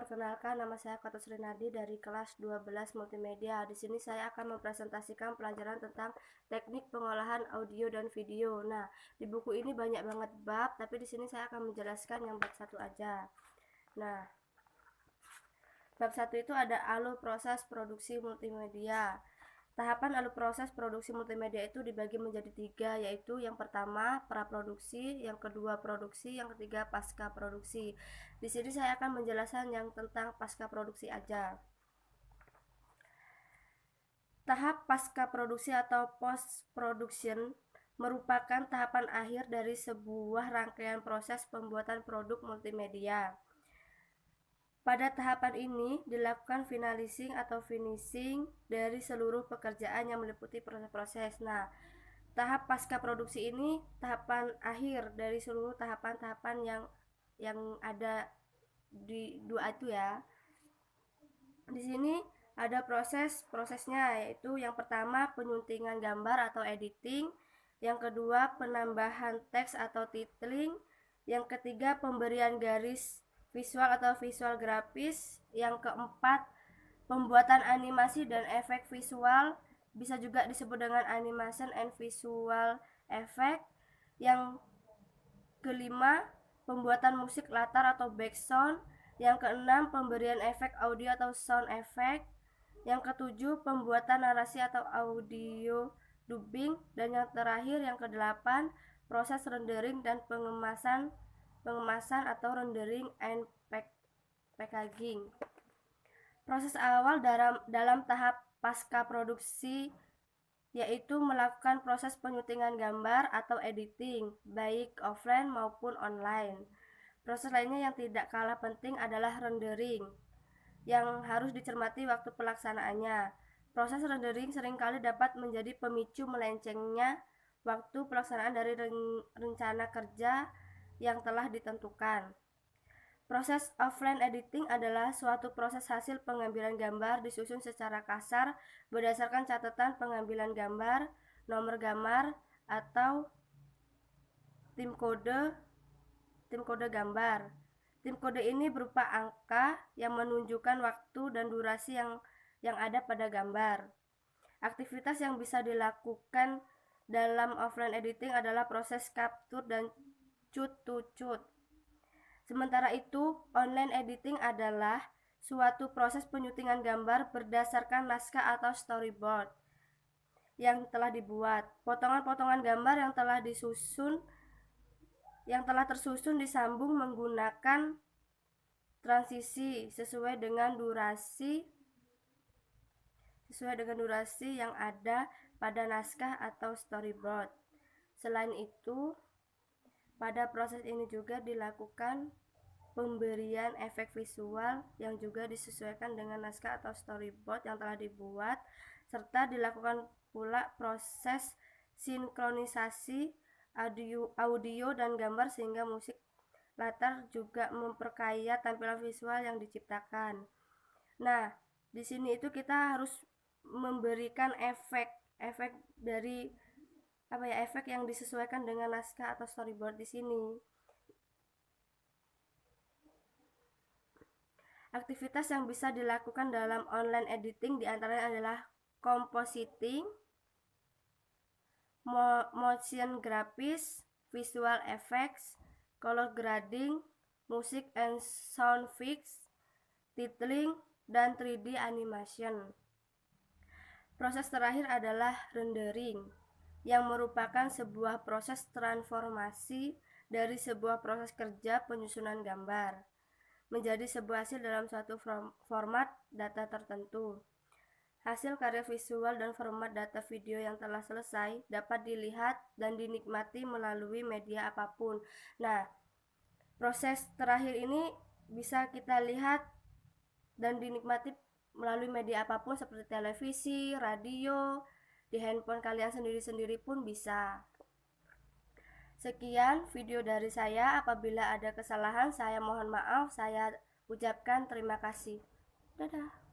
perkenalkan, nama saya Kota Srinadi dari kelas 12 Multimedia. Di sini saya akan mempresentasikan pelajaran tentang teknik pengolahan audio dan video. Nah, di buku ini banyak banget bab, tapi di sini saya akan menjelaskan yang bab 1 aja. Nah, bab 1 itu ada alur proses produksi multimedia. Tahapan alur proses produksi multimedia itu dibagi menjadi 3, yaitu yang pertama praproduksi, yang kedua produksi, yang ketiga pasca produksi. Di sini saya akan menjelaskan yang tentang pasca produksi aja. Tahap pasca produksi atau post production merupakan tahapan akhir dari sebuah rangkaian proses pembuatan produk multimedia. Pada tahapan ini dilakukan finishing atau finishing dari seluruh pekerjaan yang meliputi proses-proses. Nah, tahap pasca produksi ini tahapan akhir dari seluruh tahapan-tahapan yang ada di dua itu ya. Di sini ada prosesnya, yaitu yang pertama penyuntingan gambar atau editing, yang kedua penambahan teks atau titling, yang ketiga pemberian garis visual atau visual grafis, yang keempat pembuatan animasi dan efek visual, bisa juga disebut dengan animation and visual effect, yang kelima pembuatan musik latar atau background, yang keenam pemberian efek audio atau sound effect, yang ketujuh pembuatan narasi atau audio dubbing, dan yang terakhir yang kedelapan proses rendering dan pengemasan atau rendering and packaging. Proses awal dalam tahap pasca produksi yaitu melakukan proses penyuntingan gambar atau editing, baik offline maupun online. Proses lainnya yang tidak kalah penting adalah rendering, yang harus dicermati waktu pelaksanaannya. Proses rendering seringkali dapat menjadi pemicu melencengnya waktu pelaksanaan dari rencana kerja yang telah ditentukan. Proses offline editing adalah suatu proses hasil pengambilan gambar disusun secara kasar berdasarkan catatan pengambilan gambar, nomor gambar, atau tim kode gambar. Tim kode ini berupa angka yang menunjukkan waktu dan durasi yang ada pada gambar. Aktivitas yang bisa dilakukan dalam offline editing adalah proses capture dan shoot to shoot. Sementara itu, online editing adalah suatu proses penyuntingan gambar berdasarkan naskah atau storyboard yang telah dibuat. Potongan-potongan gambar yang telah tersusun disambung menggunakan transisi sesuai dengan durasi yang ada pada naskah atau storyboard. Selain itu, pada proses ini juga dilakukan pemberian efek visual yang juga disesuaikan dengan naskah atau storyboard yang telah dibuat, serta dilakukan pula proses sinkronisasi audio dan gambar sehingga musik latar juga memperkaya tampilan visual yang diciptakan. Nah, di sini itu kita harus memberikan efek dari efek yang disesuaikan dengan naskah atau storyboard di sini. Aktivitas yang bisa dilakukan dalam online editing diantaranya adalah compositing, motion graphics, visual effects, color grading, music and sound effects, titling, dan 3D animation. Proses terakhir adalah rendering, yang merupakan sebuah proses transformasi dari sebuah proses kerja penyusunan gambar menjadi sebuah hasil dalam suatu format data tertentu. Hasil karya visual dan format data video yang telah selesai dapat dilihat dan dinikmati melalui media apapun. Nah, proses terakhir ini bisa kita lihat dan dinikmati melalui media apapun seperti televisi, radio, di handphone kalian sendiri-sendiri pun bisa. Sekian video dari saya. Apabila ada kesalahan, saya mohon maaf. Saya ucapkan terima kasih. Dadah.